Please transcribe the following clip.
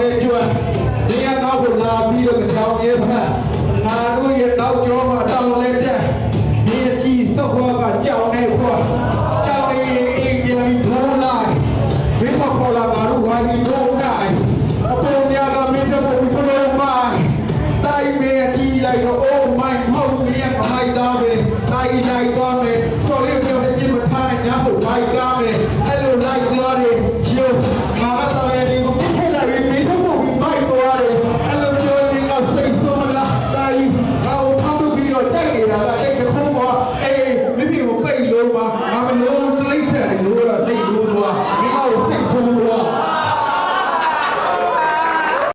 ရဲ့ကျွမ်းဒီကနောက်ကိုလာပြီးတော့ကြောင်ရဲ့ဖက်ငါတို့ရဲ့နောက်ကျောမှာတောင်းလဲတဲ့ဒီကြီးတော့ဘောကကြောင်နေခွာကြောင်နေအိမ်ပြန်ပြီးထိုးလိုက်ဘယ်မှာခေါ်လာငါတို့ဝိုင်းပြီးထိုးလိုက်အပေါ်များကမင်းတို့ကိုထိုးလို့မိုင်းတိုင်းမေကြီးလိုက်တော့ oh my မဟုတ်ဘူးရဲ့မိုက်သားပဲတိုင်းလိုက်တော့